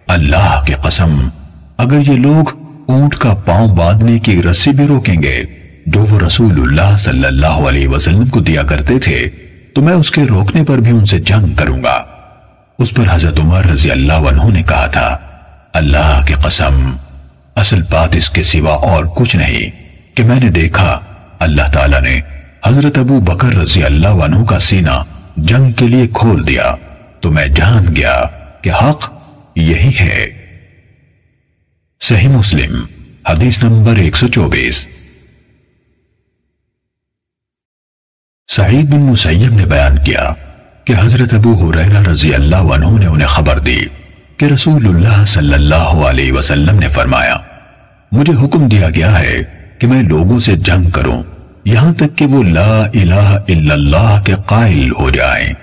اللہ کی قسم اگر یہ لوگ اونٹ کا پاؤں باندھنے کی رسی بھی روکیں گے جو وہ رسول اللہ صلی اللہ علیہ وسلم کو دیا کرتے تھے تو میں اس کے روکنے پر بھی ان سے جنگ کروں گا۔ اس پر حضرت عمر رضی اللہ عنہ نے کہا تھا، اللہ کی قسم اصل بات اس کے سوا اور کچھ نہیں کہ میں نے دیکھا اللہ تعالیٰ نے حضرت ابو بکر رضی اللہ عنہ کا سینہ جنگ کے لیے کھول دیا تو میں جان گیا کہ حق یہی ہے۔ صحیح مسلم حدیث نمبر 124۔ سعید بن مسیب نے بیان کیا کہ حضرت ابو ہریرہ رضی اللہ عنہ نے انہیں خبر دی کہ رسول اللہ صلی اللہ علیہ وسلم نے فرمایا، مجھے حکم دیا گیا ہے کہ میں لوگوں سے جنگ کروں یہاں تک کہ وہ لا الہ الا اللہ کے قائل ہو جائیں۔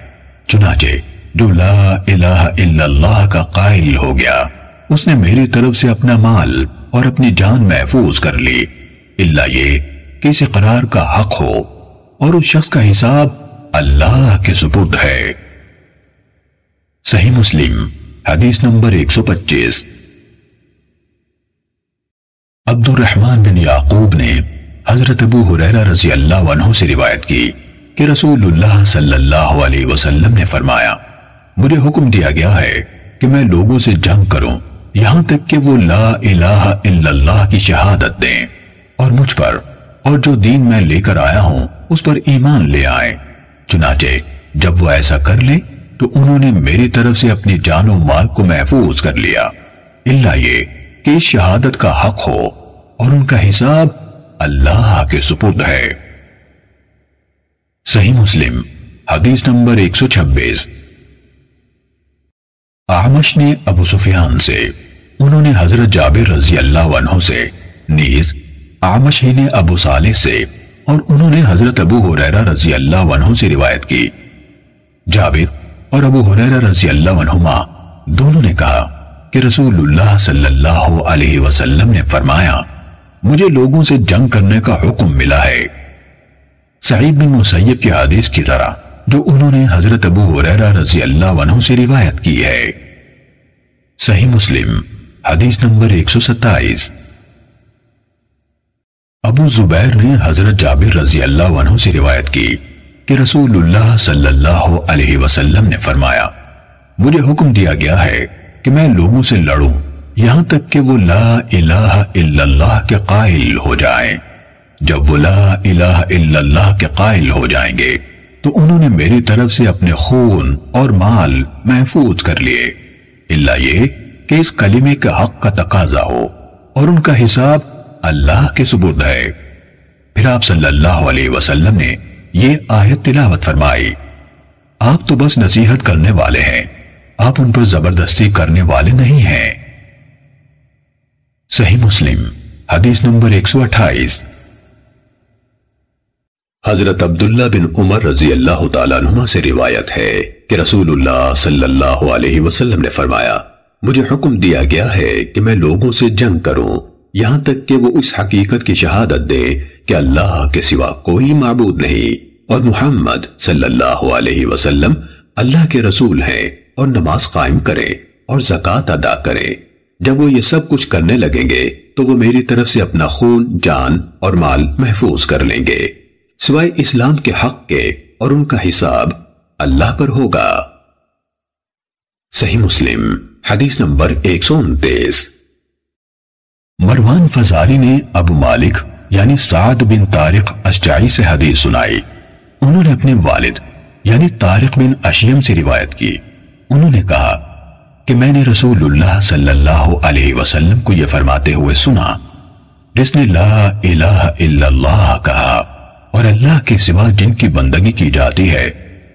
چنانچہ جو لا الہ الا اللہ کا قائل ہو گیا اس نے میری طرف سے اپنا مال اور اپنی جان محفوظ کر لی، الا یہ کہ اس اقرار کا حق ہو اور اس شخص کا حساب اللہ کے سپرد ہے۔ صحیح مسلم حدیث نمبر 125۔ عبد الرحمن بن یعقوب نے حضرت ابو ہریرہ رضی اللہ عنہ سے روایت کی کہ رسول اللہ صلی اللہ علیہ وسلم نے فرمایا، مجھے حکم دیا گیا ہے کہ میں لوگوں سے جنگ کروں یہاں تک کہ وہ لا الہ الا اللہ کی شہادت دیں اور مجھ پر اور جو دین میں لے کر آیا ہوں اس پر ایمان لے آئیں۔ چنانچہ جب وہ ایسا کر لے تو انہوں نے میری طرف سے اپنی جان و مال کو محفوظ کر لیا، الا یہ کہ اس شہادت کا حق ہو اور ان کا حساب اللہ کے سپرد ہے۔ صحیح مسلم حدیث نمبر 126۔ اعمش نے ابو سفیان سے، انہوں نے حضرت جابر رضی اللہ عنہ سے، نیز اعمش ہی نے ابو صالح سے اور انہوں نے حضرت ابو ہریرہ رضی اللہ عنہ سے روایت کی۔ جابر اور ابو ہریرہ رضی اللہ عنہما دونوں نے کہا کہ رسول اللہ صلی اللہ علیہ وسلم نے فرمایا، مجھے لوگوں سے جنگ کرنے کا حکم ملا ہے۔ سعید بن مسیب کی حدیث کی طرح جو انہوں نے حضرت ابو ہریرہ رضی اللہ عنہ سے روایت کی ہے۔ صحیح مسلم حدیث نمبر 127۔ ابو زبیر نے حضرت جابر رضی اللہ عنہ سے روایت کی کہ رسول اللہ صلی اللہ علیہ وسلم نے فرمایا، مجھے حکم دیا گیا ہے کہ میں لوگوں سے لڑوں یہاں تک کہ وہ لا الہ الا اللہ کے قائل ہو جائیں۔ جب وہ لا الہ الا اللہ کے قائل ہو جائیں گے تو انہوں نے میری طرف سے اپنے خون اور مال محفوظ کر لیے، الا یہ کہ اس کلمے کے حق کا تقاضا ہو اور ان کا حساب اللہ کے سپرد ہے۔ پھر آپ صلی اللہ علیہ وسلم نے یہ آیت تلاوت فرمائی، آپ تو بس نصیحت کرنے والے ہیں، آپ ان پر زبردستی کرنے والے نہیں ہیں۔ صحیح مسلم حدیث نمبر 128۔ حضرت عبداللہ بن عمر رضی اللہ تعالیٰ عنہ سے روایت ہے کہ رسول اللہ صلی اللہ علیہ وسلم نے فرمایا، مجھے حکم دیا گیا ہے کہ میں لوگوں سے جنگ کروں یہاں تک کہ وہ اس حقیقت کی شہادت دے کہ اللہ کے سوا کوئی معبود نہیں اور محمد صلی اللہ علیہ وسلم اللہ کے رسول ہیں، اور نماز قائم کریں اور زکوٰۃ ادا کریں۔ جب وہ یہ سب کچھ کرنے لگیں گے تو وہ میری طرف سے اپنا خون، جان اور مال محفوظ کر لیں گے سوائے اسلام کے حق کے، اور ان کا حساب اللہ پر ہوگا۔ صحیح مسلم حدیث نمبر 129۔ مروان فزاری نے ابو مالک یعنی سعد بن طارق اشجعی سے حدیث سنائی، انہوں نے اپنے والد یعنی طارق بن اشیم سے روایت کی، انہوں نے کہا کہ میں نے رسول اللہ صلی اللہ علیہ وسلم کو یہ فرماتے ہوئے سنا، جس نے لا الہ الا اللہ کہا اور اللہ کے سوا جن کی بندگی کی جاتی ہے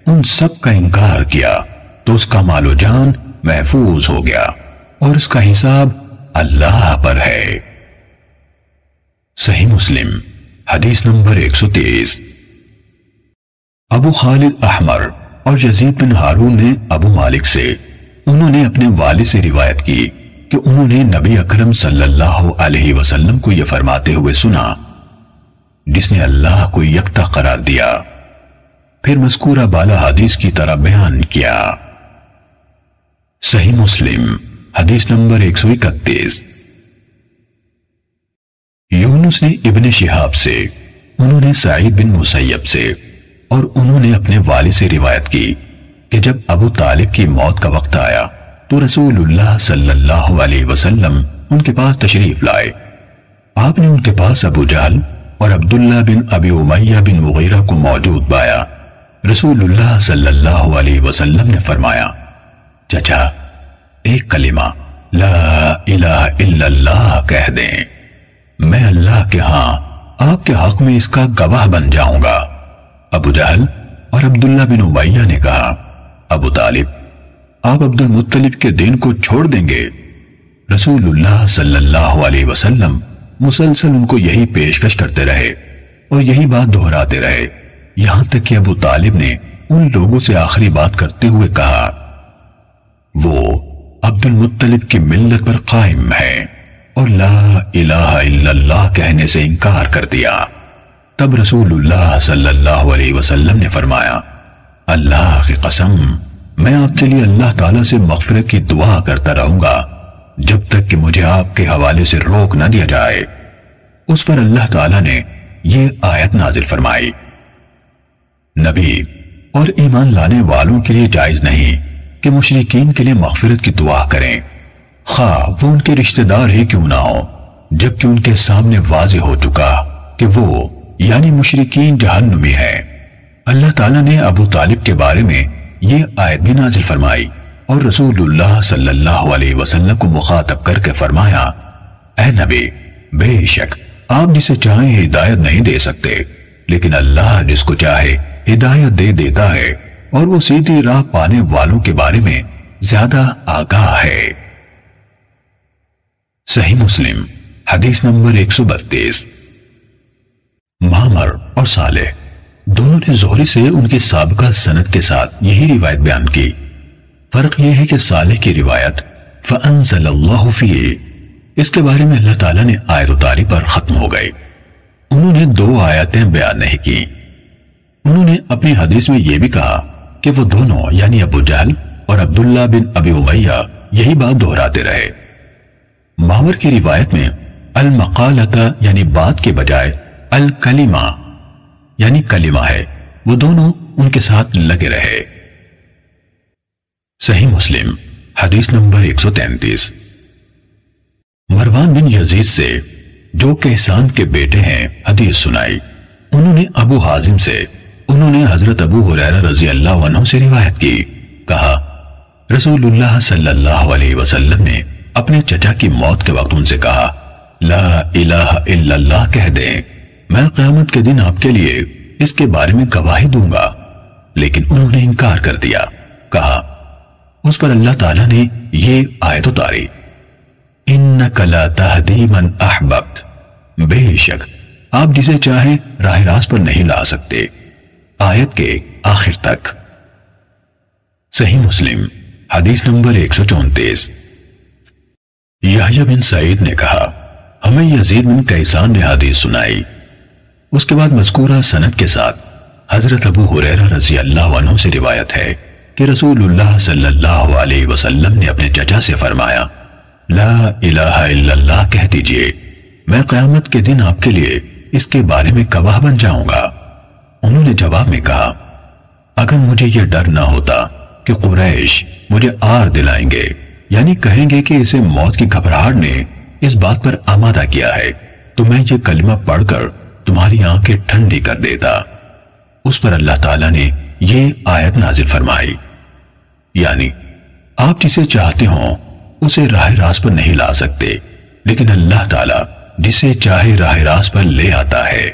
ان سب کا انکار کیا تو اس کا مال و جان محفوظ ہو گیا اور اس کا حساب اللہ پر ہے۔ صحیح مسلم حدیث نمبر 130۔ ابو خالد احمر اور یزید بن ہارون نے ابو مالک سے، انہوں نے اپنے والد سے روایت کی کہ انہوں نے نبی اکرم صلی اللہ علیہ وسلم کو یہ فرماتے ہوئے سنا، جس نے اللہ کو یکتا قرار دیا، پھر مذکورہ بالا حدیث کی طرح بیان کیا۔ صحیح مسلم حدیث نمبر 131۔ یونس نے ابن شہاب سے، انہوں نے سعید بن مسیب سے، اور انہوں نے اپنے والد سے روایت کی کہ جب ابو طالب کی موت کا وقت آیا تو رسول اللہ صلی اللہ علیہ وسلم ان کے پاس تشریف لائے۔ آپ نے ان کے پاس ابو جہل اور عبداللہ بن ابی امیہ بن مغیرہ کو موجود پایا۔ رسول اللہ صلی اللہ علیہ وسلم نے فرمایا، چچا ایک کلمہ لا الہ الا اللہ کہہ دیں، میں اللہ کے ہاں آپ کے حق میں اس کا گواہ بن جاؤں گا۔ ابو جہل اور عبداللہ بن امیہ نے کہا، ابو طالب آپ عبد المطلب کے دین کو چھوڑ دیں گے؟ رسول اللہ صلی اللہ علیہ وسلم مسلسل ان کو یہی پیشکش کرتے رہے اور یہی بات دہراتے رہے، یہاں تک کہ ابو طالب نے ان لوگوں سے آخری بات کرتے ہوئے کہا، وہ عبد المطلب کی ملت پر قائم ہے اور لا الہ الا اللہ کہنے سے انکار کر دیا۔ تب رسول اللہ صلی اللہ علیہ وسلم نے فرمایا، اللہ کی قسم میں آپ کے لیے اللہ تعالیٰ سے مغفرت کی دعا کرتا رہوں گا جب تک کہ مجھے آپ کے حوالے سے روک نہ دیا جائے۔ اس پر اللہ تعالیٰ نے یہ آیت نازل فرمائی، نبی اور ایمان لانے والوں کے لیے جائز نہیں کہ مشرکین کے لیے مغفرت کی دعا کریں، خواہ وہ ان کے رشتہ دار ہی کیوں نہ ہو، جبکہ ان کے سامنے واضح ہو چکا کہ وہ یعنی مشرکین جہنمی ہیں۔ اللہ تعالیٰ نے ابو طالب کے بارے میں یہ آیت بھی نازل فرمائی اور رسول اللہ صلی اللہ علیہ وسلم کو مخاطب کر کے فرمایا، اے نبی بے شک آپ جسے چاہیں ہدایت نہیں دے سکتے، لیکن اللہ جس کو چاہے ہدایت دے دیتا ہے اور وہ سیدھی راہ پانے والوں کے بارے میں زیادہ آگاہ ہے۔ صحیح مسلم حدیث نمبر 132۔ معمر اور صالح دونوں نے زہری سے ان کی سابقہ سند کے ساتھ یہی روایت بیان کی، فرق یہ ہے کہ صالح کی روایت فَأَنزَلَ اللَّهُ فِيهِ، اس کے بارے میں اللہ تعالیٰ نے آیت اتاری پر ختم ہو گئی، انہوں نے 2 آیتیں بیان نہیں کی۔ انہوں نے اپنی حدیث میں یہ بھی کہا کہ وہ دونوں یعنی ابو جہل اور عبداللہ بن ابی امیہ یہی بات دہراتے رہے۔ معمر کی روایت میں المقالۃ یعنی بات کے بجائے الکلمہ یعنی کلمہ ہے، وہ دونوں ان کے ساتھ لگے رہے۔ صحیح مسلم حدیث نمبر 133۔ مروان بن یزید سے جو کیسان کے بیٹے ہیں حدیث سنائی، انہوں نے ابو حازم سے، انہوں نے حضرت ابو ہریرہ رضی اللہ عنہ سے روایت کی، کہا رسول اللہ صلی اللہ علیہ وسلم نے اپنے چچا کی موت کے وقت ان سے کہا، لا الہ الا اللہ کہہ دیں، میں قیامت کے دن آپ کے لیے اس کے بارے میں گواہی دوں گا، لیکن انہوں نے انکار کر دیا، کہا اس پر اللہ تعالیٰ نے یہ آیت اتاری، انک لا تہدی من احببت، بے شک آپ جسے چاہیں راہ راست پر نہیں لا سکتے، آیت کے آخر تک۔ صحیح مسلم حدیث نمبر 134۔ یحییٰ بن سعید نے کہا ہمیں یزید بن کیسان نے حدیث سنائی، اس کے بعد مذکورہ سند کے ساتھ حضرت ابو ہریرہ رضی اللہ عنہ سے روایت ہے کہ رسول اللہ صلی اللہ علیہ وسلم نے اپنے چچا سے فرمایا، لا الہ الا اللہ کہہ دیجئے، میں قیامت کے دن آپ کے لیے اس کے بارے میں گواہ بن جاؤں گا۔ انہوں نے جواب میں کہا، اگر مجھے یہ ڈر نہ ہوتا کہ قریش مجھے آر دلائیں گے، یعنی کہیں گے کہ اسے موت کی گھبراہٹ نے اس بات پر آمادہ کیا ہے، تو میں یہ کلمہ پڑھ کر تمہاری آنکھیں ٹھنڈی کر دیتا۔ اس پر اللہ تعالیٰ نے یہ آیت نازل فرمائی، یعنی آپ جسے چاہتے ہوں اسے راہ راست پر نہیں لا سکتے، لیکن اللہ تعالیٰ جسے چاہے راہ راست پر لے آتا ہے۔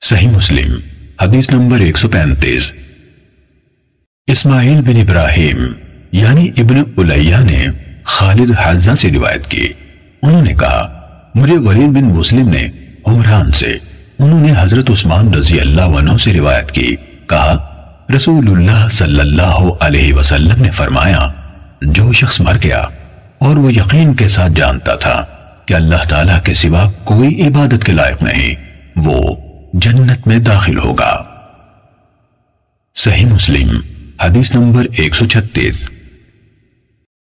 صحیح مسلم حدیث نمبر 135۔ اسماعیل بن ابراہیم یعنی ابن الیہ نے خالد حذا سے روایت کی، انہوں نے کہا مجھے ولید بن مسلم نے عمران سے، انہوں نے حضرت عثمان رضی اللہ عنہ سے روایت کی، کہا رسول اللہ صلی اللہ علیہ وسلم نے فرمایا، جو شخص مر گیا اور وہ یقین کے ساتھ جانتا تھا کہ اللہ تعالیٰ کے سوا کوئی عبادت کے لائق نہیں، وہ جنت میں داخل ہوگا۔ صحیح مسلم حدیث نمبر 136۔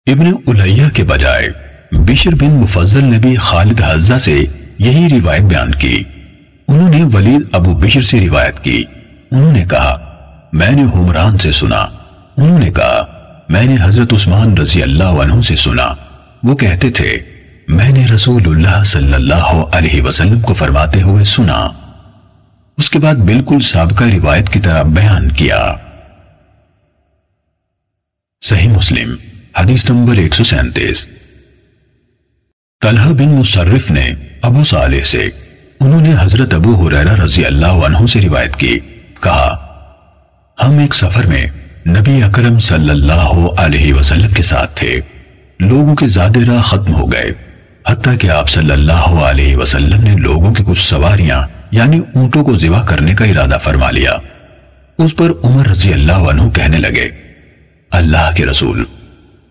ابن الیہ کے بجائے بشر بن مفضل نے بھی خالد حذا سے یہی روایت بیان کی۔ انہوں نے ولید ابو بشر سے روایت کی، انہوں نے کہا میں نے حمران سے سنا، انہوں نے کہا میں نے حضرت عثمان رضی اللہ عنہ سے سنا، وہ کہتے تھے میں نے رسول اللہ صلی اللہ علیہ وسلم کو فرماتے ہوئے سنا۔ اس کے بعد بالکل سابقہ روایت کی طرح بیان کیا۔ صحیح مسلم حدیث نمبر 137۔ طلحہ بن مصرف نے ابو صالح سے، انہوں نے حضرت ابو ہریرہ رضی اللہ عنہ سے روایت کی، کہا ہم ایک سفر میں نبی اکرم صلی اللہ علیہ وسلم کے ساتھ تھے، لوگوں کے زیادہ راہ ختم ہو گئے، حتیٰ کہ آپ صلی اللہ علیہ وسلم نے لوگوں کی کچھ سواریاں یعنی اونٹوں کو ذبح کرنے کا ارادہ فرما لیا۔ اس پر عمر رضی اللہ عنہ کہنے لگے، اللہ کے رسول،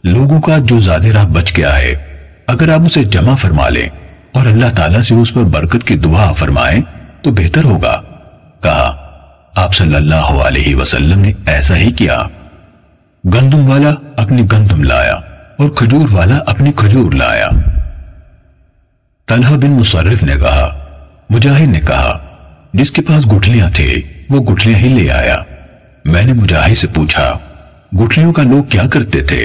لوگوں کا جو زیادہ راہ بچ گیا ہے اگر آپ اسے جمع فرما لیں اور اللہ تعالیٰ سے اس پر برکت کی دعا فرمائیں تو بہتر ہوگا۔ کہا آپ صلی اللہ علیہ وسلم نے ایسا ہی کیا۔ گندم والا اپنی گندم لایا اور کھجور والا اپنی کھجور لایا۔ طلحہ بن مصرف نے کہا، مجاہد نے کہا جس کے پاس گٹھلیاں تھے وہ گٹھلیاں ہی لے آیا۔ میں نے مجاہد سے پوچھا گٹھلیوں کا لوگ کیا کرتے تھے؟